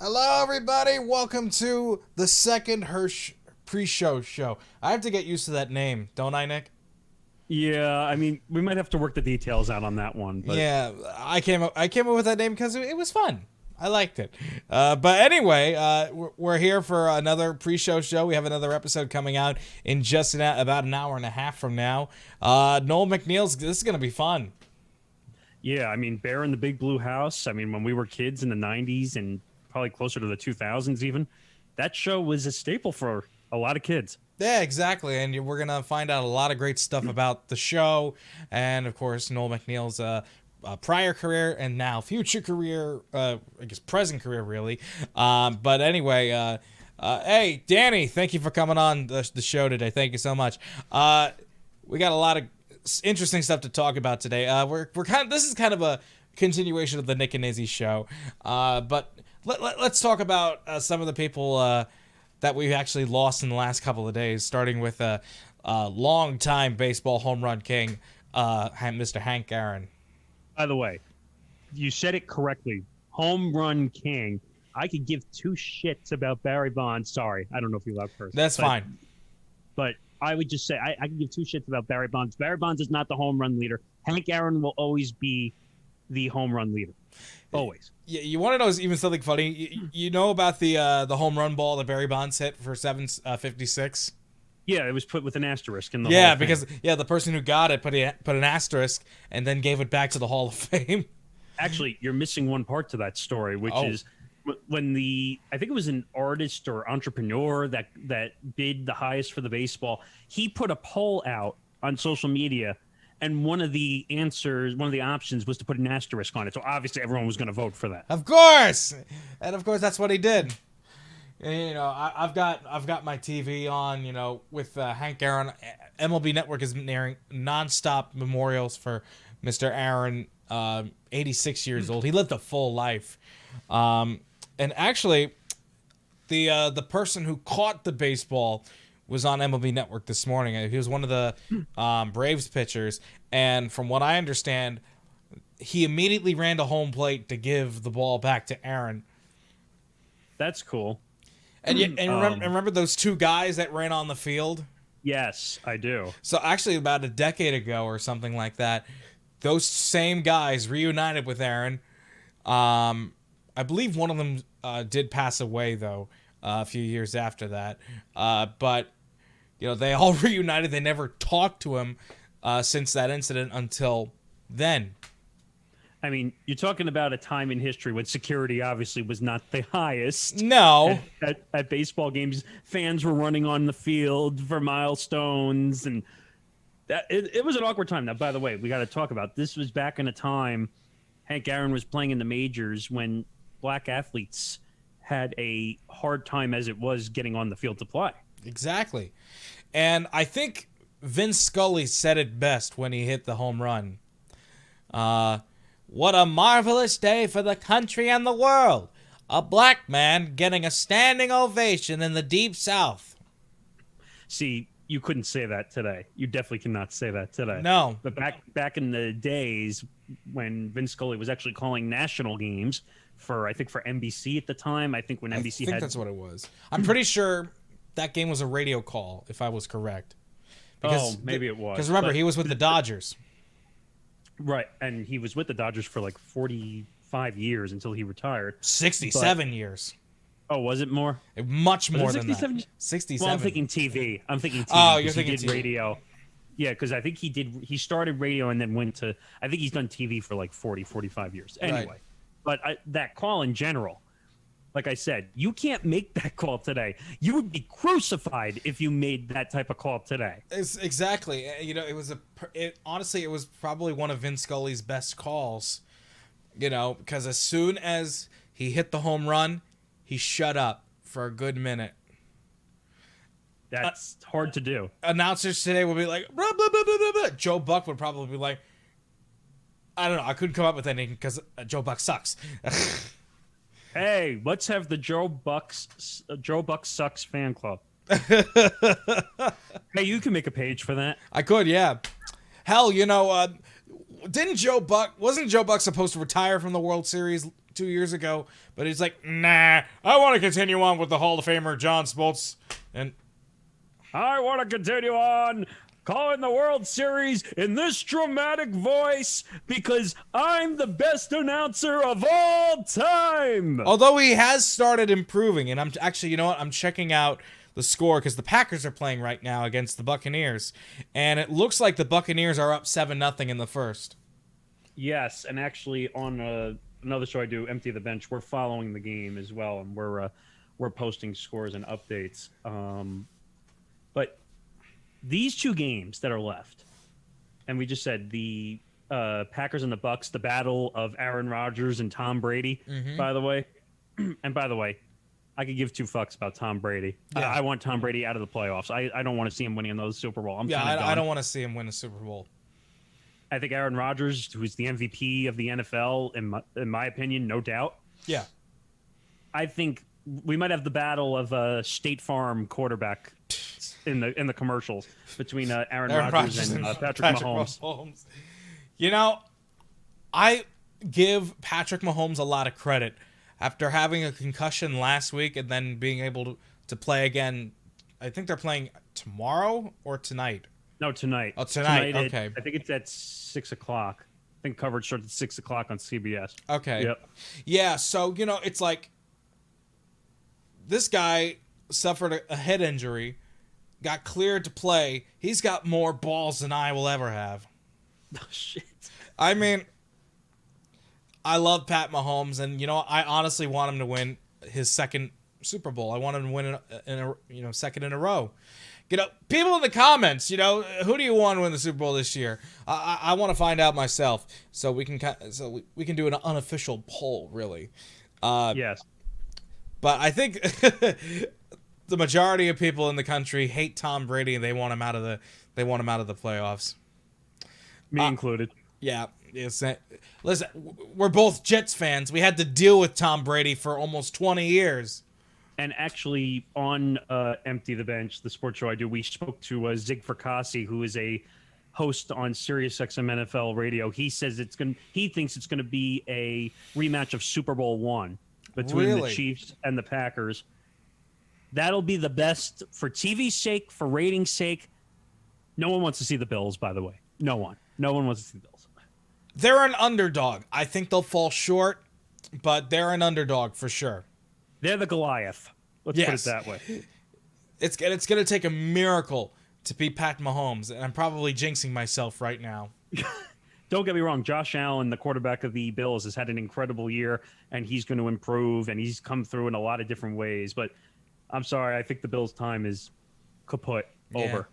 Hello, everybody. Welcome to the second Hirsh Preshow. I have to get used to that name, don't I, Nick? Yeah, I mean, we might have to work the details out on that one, but Yeah, I came up with that name because it was fun. I liked it. But anyway, we're here for another pre-show. We have another episode coming out in just about an hour and a half from now. Noel McNeil's. This is gonna be fun. yeah, I mean, Bear in the Big Blue House. I mean, when we were kids in the '90s and probably closer to the 2000s, even that show was a staple for a lot of kids. Yeah, exactly. And we're going to find out a lot of great stuff about the show. And, of course, Noel McNeil's prior career and now future career, I guess present career, really. But anyway, hey, Danny, thank you for coming on the show today. Thank you so much. We got a lot of interesting stuff to talk about today. This is kind of a continuation of the Nick and Izzy show. But let's talk about some of the people that we've actually lost in the last couple of days, starting with a long-time baseball home run king, Mr. Hank Aaron. By the way, you said it correctly. Home run king. I could give two shits about Barry Bonds. Sorry, I don't know if you love curse. That's fine. But I would just say I can give two shits about Barry Bonds. Barry Bonds is not the home run leader. Hank Aaron will always be the home run leader. Always. You want to know even something funny? You know about the home run ball that Barry Bonds hit for 756? Yeah, it was put with an asterisk in the Hall of Fame. Because the person who got it put an asterisk and then gave it back to the Hall of Fame. Actually, you're missing one part to that story, which is when I think it was an artist or entrepreneur that bid the highest for the baseball. He put a poll out on social media, and one of the options was to put an asterisk on it. So obviously everyone was going to vote for that. Of course, and of course that's what he did. And, I've got my TV on, with Hank Aaron. MLB Network is airing nonstop memorials for Mr. Aaron, 86 years old. He lived a full life, and actually, the person who caught the baseball was on MLB Network this morning. He was one of the Braves pitchers, and from what I understand, he immediately ran to home plate to give the ball back to Aaron. That's cool. And remember those two guys that ran on the field? Yes, I do. So actually, about a decade ago or something like that, those same guys reunited with Aaron. I believe one of them did pass away, though, a few years after that. But they all reunited. They never talked to him since that incident until then. I mean, you're talking about a time in history when security obviously was not the highest. No. At baseball games, fans were running on the field for milestones, and it was an awkward time. Now, by the way, we got to talk about this. Was back in a time Hank Aaron was playing in the majors when black athletes had a hard time as it was getting on the field to play. Exactly. And I think Vince Scully said it best when he hit the home run. What a marvelous day for the country and the world. A black man getting a standing ovation in the Deep South. See, you couldn't say that today. You definitely cannot say that today. No. But back in the days when Vince Scully was actually calling national games for NBC at the time, I think that's what it was. I'm pretty sure that game was a radio call, if I was correct. Maybe it was. Because remember, he was with the Dodgers. Right, and he was with the Dodgers for like 45 years until he retired. 67 years. Oh, was it more? Much more than that. 67. Well, I'm thinking TV. Oh, you're thinking TV. Radio. Yeah, because I think he started radio and then went to, I think he's done TV for like 45 years. Anyway, right. But that call in general, like I said, you can't make that call today. You would be crucified if you made that type of call today. Exactly. Honestly, it was probably one of Vince Scully's best calls, because as soon as he hit the home run, he shut up for a good minute. That's hard to do. Announcers today would be like, blah, blah, blah, blah, blah, blah. Joe Buck would probably be like, I don't know. I couldn't come up with anything because Joe Buck sucks. Hey, let's have the Joe Buck sucks fan club. Hey, you can make a page for that. I could, yeah. Hell, wasn't Joe Buck supposed to retire from the World Series 2 years ago, but he's like, nah, I want to continue on with the Hall of Famer John Smoltz, and I want to continue on calling the World Series in this dramatic voice because I'm the best announcer of all time. although he has started improving, and I'm actually, you know what, I'm checking out the score because the Packers are playing right now against the Buccaneers, and it looks like the Buccaneers are up 7-0 in the first. Yes, and actually on another show I do, Empty the Bench, we're following the game as well, and we're posting scores and updates. But these two games that are left, and we just said the Packers and the Bucks, the battle of Aaron Rodgers and Tom Brady. By the way, and by the way, I could give two fucks about Tom Brady. Yeah. I want Tom Brady out of the playoffs. I don't want to see him winning another Super Bowl. I don't want to see him win a Super Bowl. I think Aaron Rodgers, who's the MVP of the NFL, in my opinion, no doubt. Yeah. I think we might have the battle of State Farm quarterback in the commercials between Aaron Rodgers and Patrick Mahomes. You know, I give Patrick Mahomes a lot of credit after having a concussion last week and then being able to play again. I think they're playing tomorrow or tonight. No, tonight. Oh, tonight. Okay. I think it's at 6 o'clock. I think coverage starts at 6 o'clock on CBS. Okay. Yep. Yeah, so, you know, it's like this guy suffered a head injury, got cleared to play. He's got more balls than I will ever have. Oh, shit. I mean, I love Pat Mahomes, and, you know, I honestly want him to win his second Super Bowl. I want him to win second in a row. You know, people in the comments, you know, who do you want to win the Super Bowl this year? I want to find out myself, so we can do an unofficial poll, really. Yes. But I think the majority of people in the country hate Tom Brady, and they want him out of the playoffs. Me included. Yeah. Listen, we're both Jets fans. We had to deal with Tom Brady for almost 20 years. And actually, on Empty the Bench, the sports show I do, we spoke to Zig Fracassi, who is a host on SiriusXM NFL Radio. He says he thinks it's gonna be a rematch of Super Bowl I between the Chiefs and the Packers. That'll be the best for TV's sake, for ratings' sake. No one wants to see the Bills, by the way. No one wants to see the Bills. They're an underdog. I think they'll fall short, but they're an underdog for sure. They're the Goliath. Let's put it that way. It's going to take a miracle to beat Pat Mahomes, and I'm probably jinxing myself right now. Don't get me wrong. Josh Allen, the quarterback of the Bills, has had an incredible year, and he's going to improve, and he's come through in a lot of different ways. But I'm sorry. I think the Bills' time is kaput, over.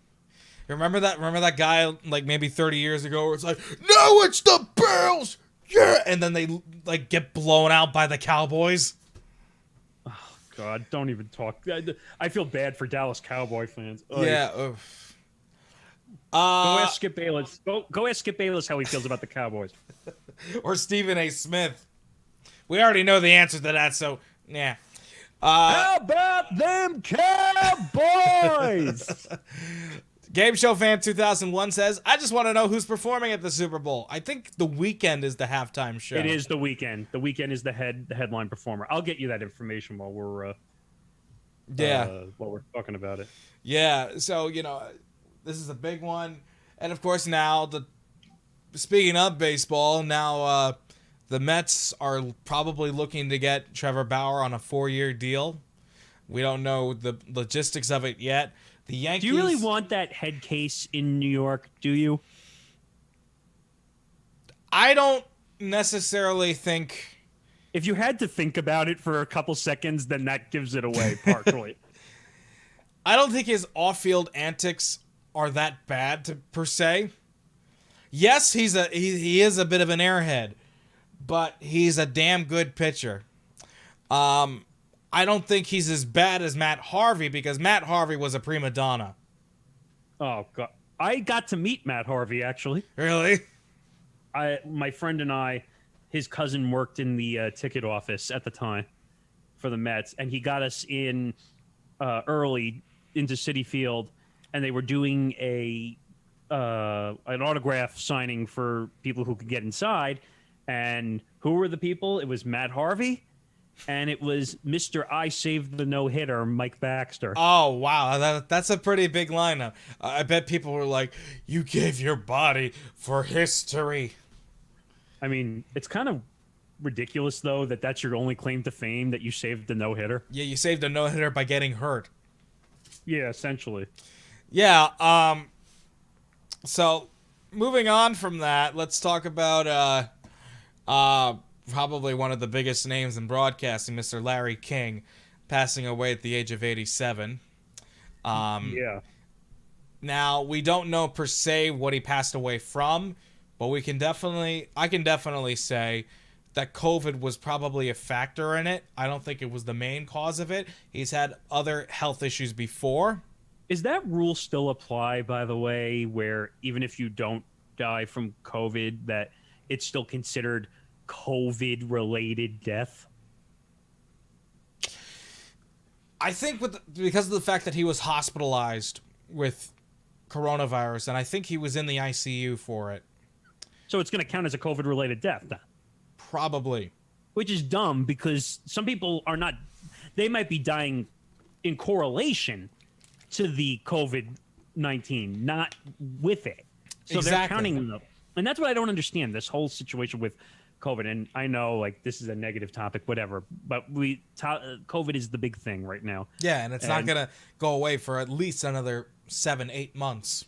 Remember that guy like maybe 30 years ago where it's like, no, it's the Bills, yeah, and then they like get blown out by the Cowboys. God, don't even talk. I feel bad for Dallas Cowboy fans. Yeah. Go ask Skip Bayless. Go ask Skip Bayless how he feels about the Cowboys. Or Stephen A. Smith. We already know the answer to that, so yeah. How about them Cowboys? Game Show Fan 2001 says, I just want to know who's performing at the Super Bowl. I think The Weeknd is the halftime show. It is The Weeknd. The Weeknd is the headline performer. I'll get you that information while we're talking about it. Yeah, so, you know, this is a big one. And, of course, now, speaking of baseball, now the Mets are probably looking to get Trevor Bauer on a 4-year deal. We don't know the logistics of it yet. The Yankees. Do you really want that head case in New York? Do you? I don't necessarily think. If you had to think about it for a couple seconds, then that gives it away partially. I don't think his off-field antics are that bad per se. Yes, he is a bit of an airhead, but he's a damn good pitcher. I don't think he's as bad as Matt Harvey because Matt Harvey was a prima donna. Oh, God. I got to meet Matt Harvey, actually. Really? My friend and I, his cousin worked in the ticket office at the time for the Mets, and he got us in early into Citi Field, and they were doing an autograph signing for people who could get inside, And who were the people? It was Matt Harvey, and it was Mr. I Saved the No-Hitter, Mike Baxter. Oh, wow. That's a pretty big lineup. I bet people were like, you gave your body for history. I mean, it's kind of ridiculous, though, that that's your only claim to fame, that you saved the no-hitter. Yeah, you saved a no-hitter by getting hurt. Yeah, essentially. Yeah, so moving on from that, let's talk about probably one of the biggest names in broadcasting, Mr. Larry King, passing away at the age of 87. Yeah. Now, we don't know per se what he passed away from, but I can definitely say that COVID was probably a factor in it. I don't think it was the main cause of it. He's had other health issues before. Is that rule still apply, by the way, where even if you don't die from COVID, that it's still considered COVID-related death? I think because of the fact that he was hospitalized with coronavirus, and I think he was in the ICU for it. So it's going to count as a COVID-related death, then? Probably. Which is dumb, because some people are not... They might be dying in correlation to the COVID-19, not with it. So Exactly. they're counting them. And that's what I don't understand, this whole situation with COVID. And I know, like, this is a negative topic, whatever, but COVID is the big thing right now. Yeah, and it's not going to go away for at least another 7-8 months.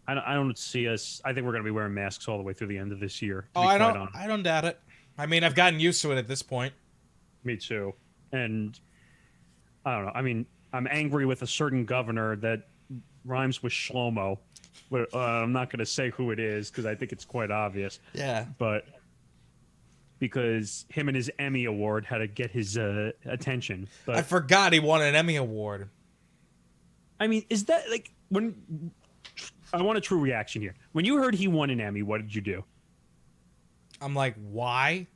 I don't see us... I think we're going to be wearing masks all the way through the end of this year. I don't doubt it. I mean, I've gotten used to it at this point. Me too. And I don't know. I mean, I'm angry with a certain governor that rhymes with Shlomo. I'm not going to say who it is because I think it's quite obvious. Yeah. But because him and his Emmy Award had to get his attention. But I forgot he won an Emmy Award. I mean, is that like when... I want a true reaction here. When you heard he won an Emmy, what did you do? I'm like, why?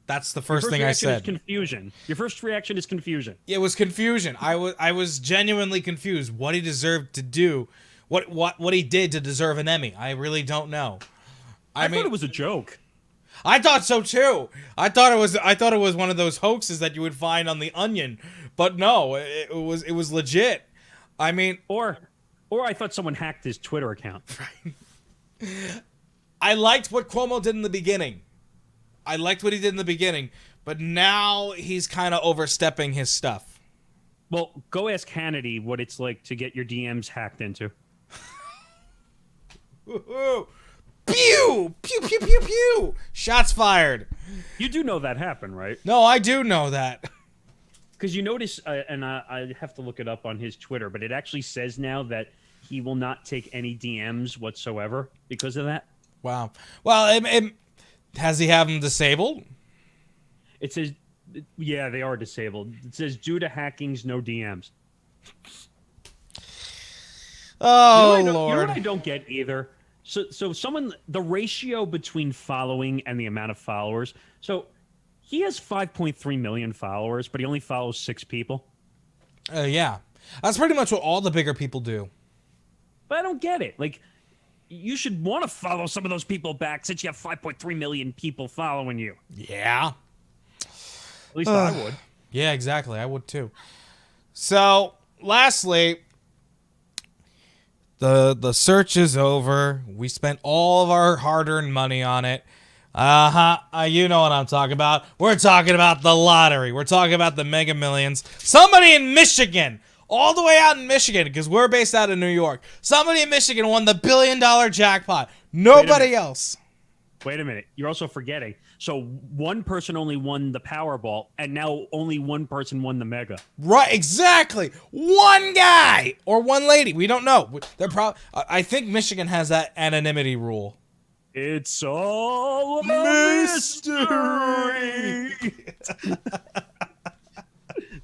That's the first thing I reaction said. Is confusion. Your first reaction is confusion. It was confusion. I was genuinely confused. What he deserved to do, what he did to deserve an Emmy. I really don't know. I thought it was a joke. I thought so too. I thought it was one of those hoaxes that you would find on The Onion, but no, it was legit. I mean, or I thought someone hacked his Twitter account. Right. I liked what Cuomo did in the beginning. I liked what he did in the beginning, but now he's kind of overstepping his stuff. Well, go ask Hannity what it's like to get your DMs hacked into. Pew! Pew, pew, pew, pew! Shots fired. You do know that happened, right? No, I do know that. Because you notice, and I have to look it up on his Twitter, but it actually says now that he will not take any DMs whatsoever because of that. Wow. Well, has he have them disabled? It says, yeah, they are disabled. It says, due to hackings, no DMs. Oh, Lord. You know Lord. what I don't get either? So the ratio between following and the amount of followers. So he has 5.3 million followers, but he only follows 6 people. Yeah. That's pretty much what all the bigger people do. But I don't get it. Like, you should want to follow some of those people back since you have 5.3 million people following you. Yeah. At least I would. Yeah, exactly. I would too. So, lastly, the search is over. We spent all of our hard-earned money on it. You know what I'm talking about. We're talking about the lottery. We're talking about the Mega Millions. Somebody in Michigan, all the way out in Michigan, because we're based out of New York. Somebody in Michigan won the $1 billion jackpot. Nobody else. Wait a minute. You're also forgetting. So one person only won the Powerball, and now only one person won the Mega. Right, exactly. One guy or one lady. We don't know. I think Michigan has that anonymity rule. It's all a mystery.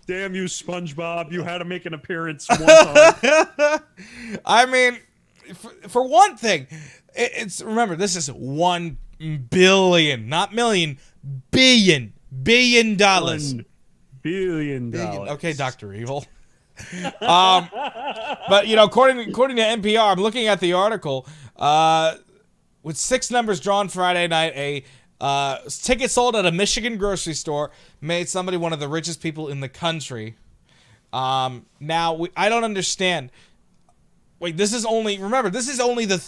Damn you, SpongeBob. You had to make an appearance one time. I mean, for one thing, remember, this is $1 billion, not million, billion dollars. $1 billion. Okay, Dr. Evil. But, according to NPR, I'm looking at the article, with 6 numbers drawn Friday night, Tickets sold at a Michigan grocery store made somebody one of the richest people in the country. Now, I don't understand. Wait, this is only the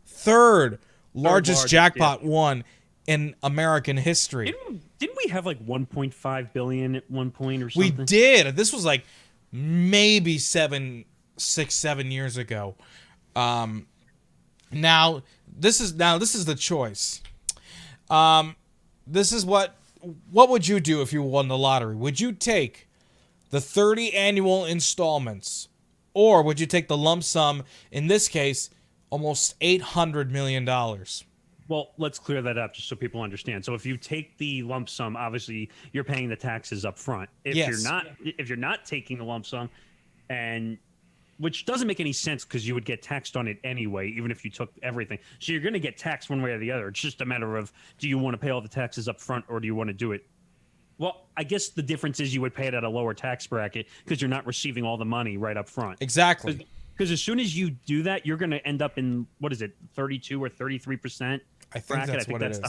third largest jackpot won in American history. Didn't we have like 1.5 billion at one point or something? We did. This was like maybe 7 years ago. Now this is the choice. This is what would you do if you won the lottery? Would you take the 30 annual installments, or would you take the lump sum, in this case, almost $800 million? Well, let's clear that up just so people understand. So if you take the lump sum, obviously you're paying the taxes up front. If you're not taking the lump sum, and which doesn't make any sense because you would get taxed on it anyway, even if you took everything. So you're going to get taxed one way or the other. It's just a matter of, do you want to pay all the taxes up front, or do you want to do it? Well, I guess the difference is you would pay it at a lower tax bracket because you're not receiving all the money right up front. Exactly. Because as soon as you do that, you're going to end up in, 32 or 33%. I think that's what it is.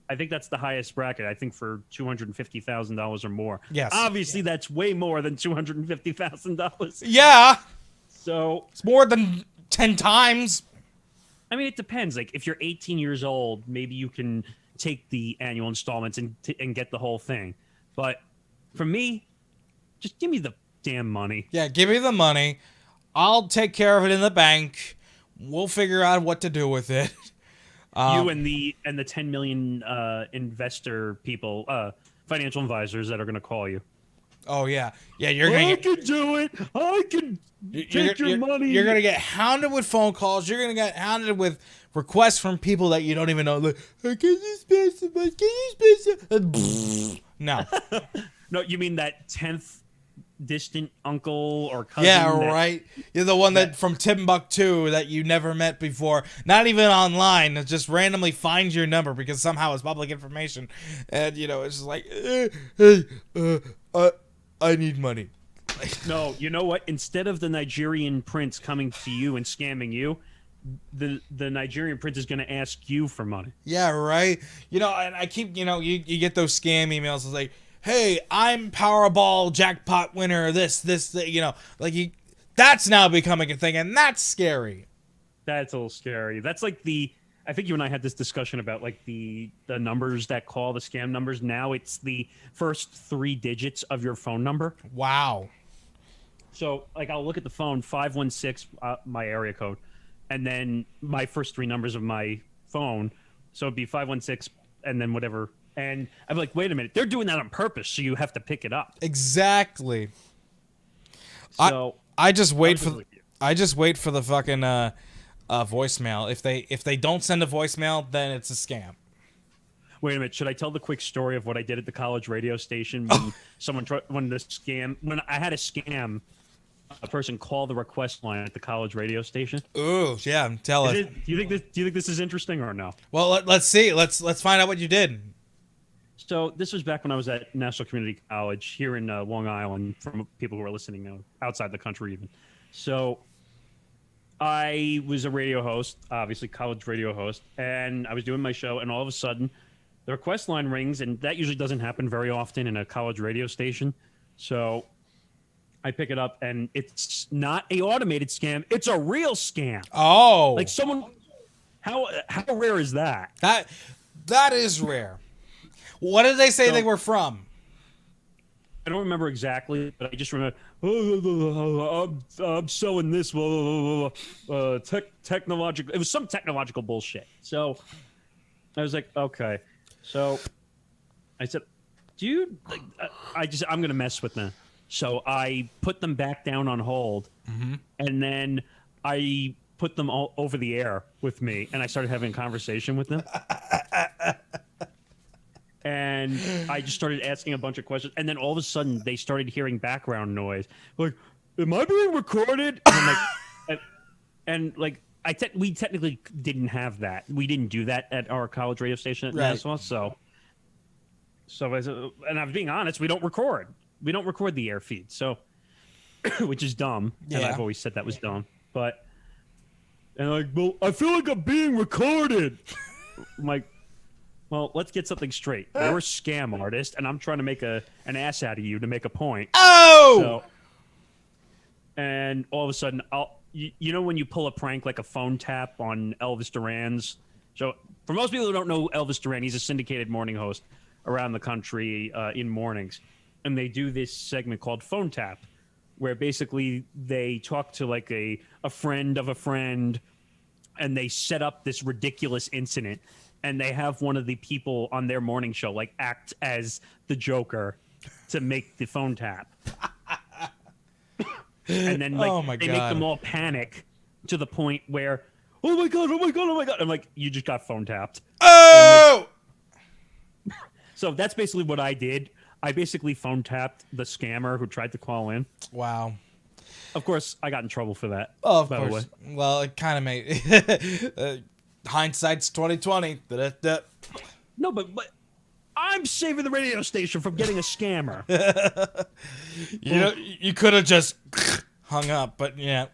I think that's the highest bracket. I think for $250,000 or more. Yes. Obviously, that's way more than $250,000. Yeah. So it's more than 10 times. I mean, it depends. Like, if you're 18 years old, maybe you can take the annual installments and get the whole thing. But for me, just give me the damn money. Yeah, give me the money. I'll take care of it in the bank. We'll figure out what to do with it. You and the 10 million investor people, financial advisors that are going to call you. Oh yeah, you're gonna. I can do it. I can take your money. You're gonna get hounded with phone calls. You're gonna get hounded with requests from people that you don't even know. Like, can you spare so much? Can you spare so? No. No, you mean that 10th distant uncle or cousin? Yeah, right. You're the one that from Timbuktu that you never met before, not even online. That just randomly finds your number because somehow it's public information, and it's just like, I need money. No, you know what? Instead of the Nigerian prince coming to you and scamming you, the Nigerian prince is going to ask you for money. Yeah, right. And I keep, you get those scam emails. It's like, hey, I'm Powerball jackpot winner. This, that's now becoming a thing, and that's scary. That's a little scary. That's like I think you and I had this discussion about like the numbers that call the scam numbers. Now it's the first 3 digits of your phone number. Wow. So like I'll look at the phone, 516, my area code, and then my first 3 numbers of my phone. So it'd be 516 and then whatever. And I'm like, wait a minute, they're doing that on purpose, so you have to pick it up. Exactly. So I just wait for the fucking voicemail. If they don't send a voicemail, then it's a scam. Wait a minute, should I tell the quick story of what I did at the college radio station when when I had a scam, a person called the request line at the college radio station? Ooh, yeah, tell us. Do you think this is interesting or no? Well, let's see. Let's find out what you did. So this was back when I was at National Community College here in Long Island, from people who are listening now, outside the country even. So I was a radio host, obviously college radio host, and I was doing my show, and all of a sudden the request line rings, and that usually doesn't happen very often in a college radio station. So I pick it up, and it's not a automated scam. It's a real scam. Oh. Like someone, how rare is that? That is rare. What did they say they were from? I don't remember exactly, but I just remember, I'm selling this technological. It was some technological bullshit. So I was like, okay. So I said, dude, I'm going to mess with them. So I put them back down on hold, and then I put them all over the air with me, and I started having a conversation with them. And I just started asking a bunch of questions, and then all of a sudden they started hearing background noise. Like, am I being recorded? And I'm like, we technically didn't have that. We didn't do that at our college radio station at Nassau. So I said, and I'm being honest, we don't record. We don't record the air feed. So, which is dumb. Yeah. And I've always said that was dumb. And like, well, I feel like I'm being recorded. I'm like, Well, let's get something straight. You're a scam artist, and I'm trying to make an ass out of you to make a point. Oh! So, and all of a sudden, you know when you pull a prank like a phone tap on Elvis Duran's? So, for most people who don't know Elvis Duran, he's a syndicated morning host around the country in mornings. And they do this segment called Phone Tap, where basically they talk to like a friend of a friend, and they set up this ridiculous incident, and they have one of the people on their morning show like act as the Joker to make the phone tap. And then like they make them all panic to the point where, oh my god, oh my god, oh my god. I'm like, you just got phone tapped. Oh! So that's basically what I did. I basically phone tapped the scammer who tried to call in. Wow. Of course, I got in trouble for that. Oh, of by course. The way. Well, it kind of made hindsight's 2020. Da-da-da. No, but I'm saving the radio station from getting a scammer. You know, you could have just hung up, but yeah.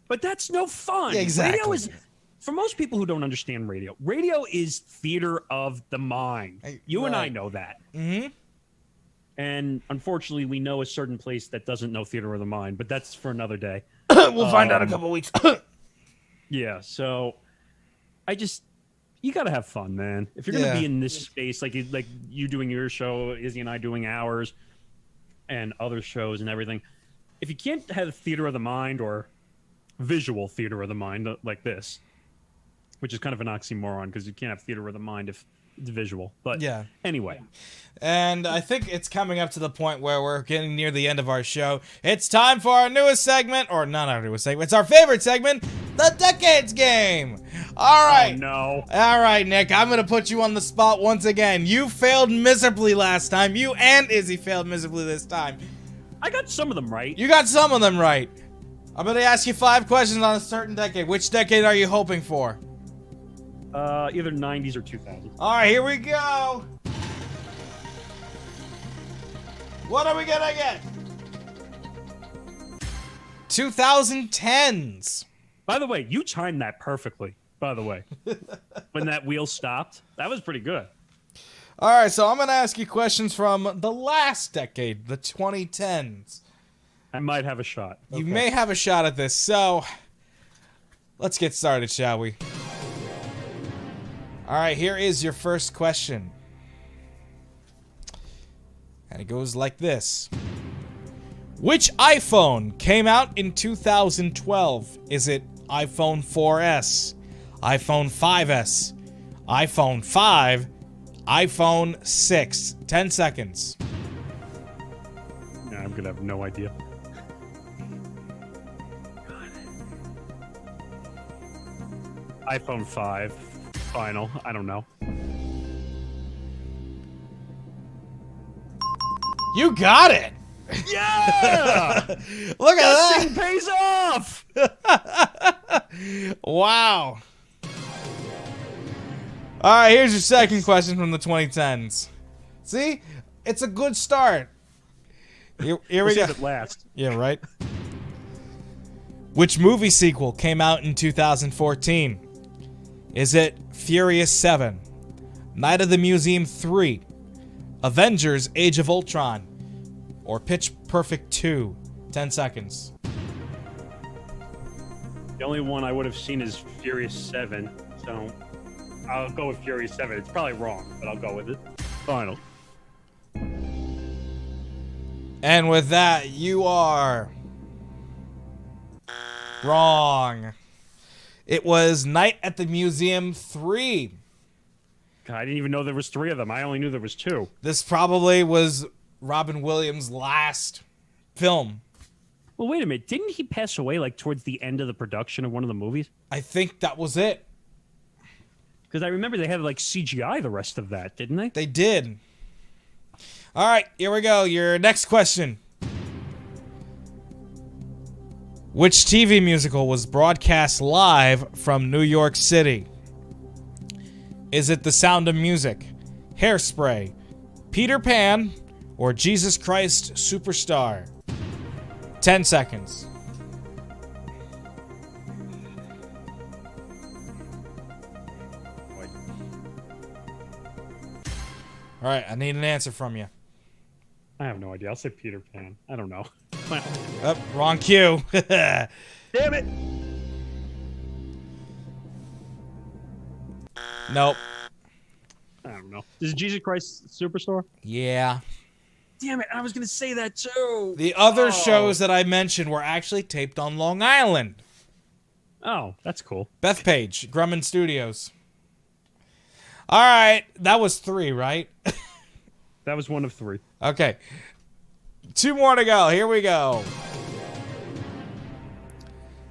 But that's no fun. Yeah, exactly. Radio is, for most people who don't understand radio is theater of the mind. You and I know that. Mm-hmm. And unfortunately, we know a certain place that doesn't know theater of the mind, but that's for another day. We'll find out in a couple weeks. Yeah, so you got to have fun, man. If you're going to be in this space, like you doing your show, Izzy and I doing ours, and other shows and everything, if you can't have theater of the mind or visual theater of the mind like this, which is kind of an oxymoron because you can't have theater of the mind if it's visual. But yeah. Anyway. And I think it's coming up to the point where we're getting near the end of our show. It's time for our newest segment, or not our newest segment, it's our favorite segment, the Decades Game. All right. Oh, no. All right, Nick, I'm going to put you on the spot once again. You failed miserably last time. You and Izzy failed miserably this time. I got some of them right. You got some of them right. I'm going to ask you 5 questions on a certain decade. Which decade are you hoping for? Either 90s or 2000s. All right, here we go. What are we gonna get? 2010s. By the way, you timed that perfectly, by the way. When that wheel stopped. That was pretty good. All right, so I'm going to ask you questions from the last decade, the 2010s. I might have a shot. You may have a shot at this, so let's get started, shall we? All right, here is your first question. And it goes like this. Which iPhone came out in 2012? Is it iPhone 4S, iPhone 5S, iPhone 5, iPhone 6? 10 seconds. Nah, I'm going to have no idea. iPhone 5. Final. I don't know. You got it! Yeah! Look at that! Thing pays off! Wow. Alright, here's your second question from the 2010s. See? It's a good start. Here we go. Save it last. Yeah, right? Which movie sequel came out in 2014? Is it Furious 7, Night of the Museum 3, Avengers Age of Ultron, or Pitch Perfect 2? 10 seconds. The only one I would have seen is Furious 7, so I'll go with Furious 7. It's probably wrong, but I'll go with it. Final. And with that, you are wrong. It was Night at the Museum 3. God, I didn't even know there was 3 of them. I only knew there was 2. This probably was Robin Williams' last film. Well, wait a minute. Didn't he pass away like towards the end of the production of one of the movies? I think that was it. Because I remember they had like CGI the rest of that, didn't they? They did. All right, here we go. Your next question. Which TV musical was broadcast live from New York City? Is it The Sound of Music, Hairspray, Peter Pan, or Jesus Christ Superstar? 10 seconds. All right, I need an answer from you. I have no idea. I'll say Peter Pan. I don't know. Oh, wrong cue. Damn it! Nope. I don't know. Is it Jesus Christ Superstar? Yeah. Damn it! I was gonna say that too. The other shows that I mentioned were actually taped on Long Island. Oh, that's cool. Bethpage, Grumman Studios. All right, that was 3, right? That was one of 3. Okay. 2 more to go. Here we go.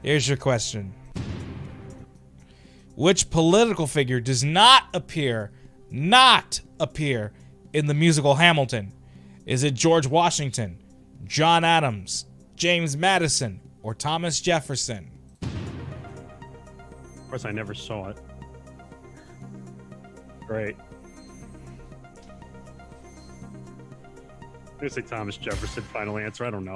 Here's your question. Which political figure does not appear in the musical Hamilton? Is it George Washington, John Adams, James Madison, or Thomas Jefferson? Of course, I never saw it. Great. I'm gonna say Thomas Jefferson. Final answer. I don't know.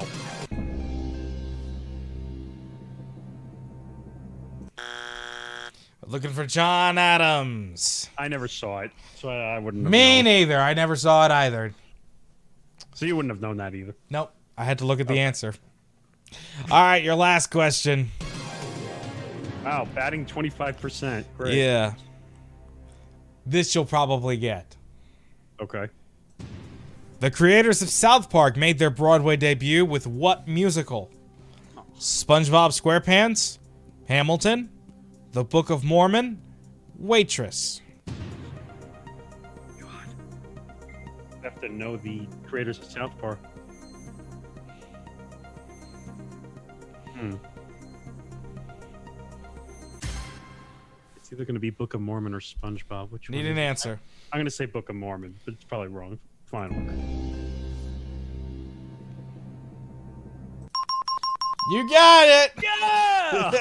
Looking for John Adams. I never saw it, so I wouldn't have Me known. neither. I never saw it either. So you wouldn't have known that either. Nope. I had to look at the answer. All right, your last question. Wow, batting 25%. Great. Yeah. This you'll probably get. Okay. The creators of South Park made their Broadway debut with what musical? SpongeBob SquarePants? Hamilton? The Book of Mormon? Waitress? I have to know the creators of South Park. It's either going to be Book of Mormon or SpongeBob. Which Need one? an answer. I'm going to say Book of Mormon, but it's probably wrong. Final. You got it! Yeah!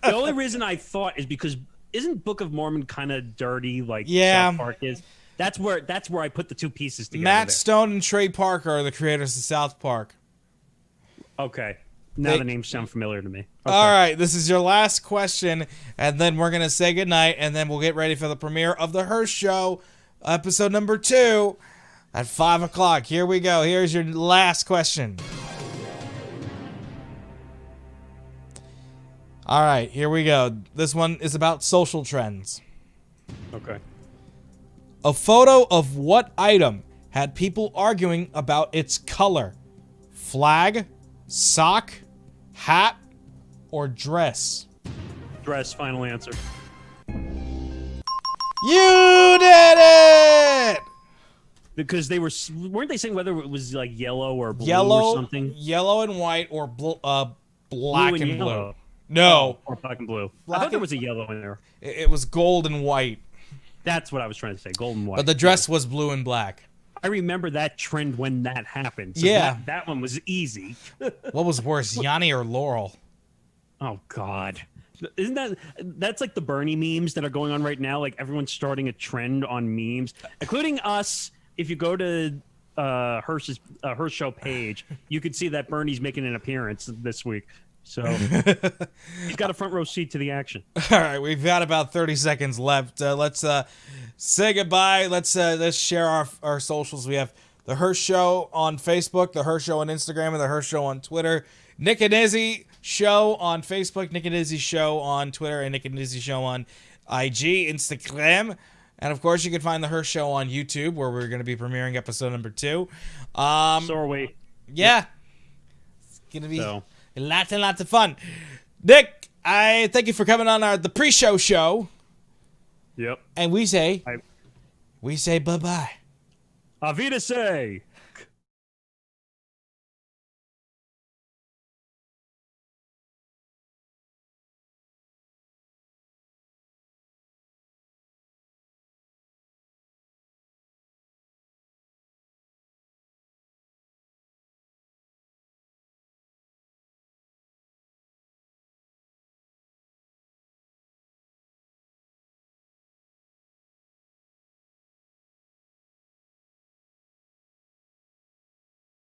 The only reason I thought is because isn't Book of Mormon kind of dirty like Yeah. South Park is? That's where I put the 2 pieces together. Matt there. Stone and Trey Parker are the creators of South Park. Okay. Now They- the names sound familiar to me. Okay. All right, this is your last question, and then we're going to say goodnight, and then we'll get ready for the premiere of The Hirsh Show, episode number 2, at 5 o'clock. Here we go. Here's your last question. All right, here we go. This one is about social trends. Okay. A photo of what item had people arguing about its color? Flag, sock, hat, or dress? Dress. Final answer. You did it! Because they weren't they saying whether it was like yellow or blue Yellow, or something? yellow and white, or black Blue and and blue. yellow. No, Or black and blue. Black I thought there and- was a yellow in there. it was gold and white, That's what I was trying to say. Gold and white. but the dress was blue and black. I remember that trend when that happened. So Yeah. that one was easy. What was worse, Yanni or Laurel? Oh God. Isn't that's like the Bernie memes that are going on right now? Like everyone's starting a trend on memes, including us. If you go to Hirsch Show page, you could see that Bernie's making an appearance this week. So he's got a front row seat to the action. All right, we've got about 30 seconds left. Let's say goodbye. Let's share our socials. We have The Hirsh Show on Facebook, The Hirsh Show on Instagram, and The Hirsh Show on Twitter. Nick and Izzy Show on Facebook, Nick and Izzy Show on Twitter, and Nick and Izzy Show on IG, Instagram. And, of course, you can find The Hirsh Show on YouTube, where we're going to be premiering episode number 2. So are we. Yeah. It's going to be So. lots and lots of fun. Nick, I thank you for coming on the pre-show show. Yep. And we say bye-bye. Avita say.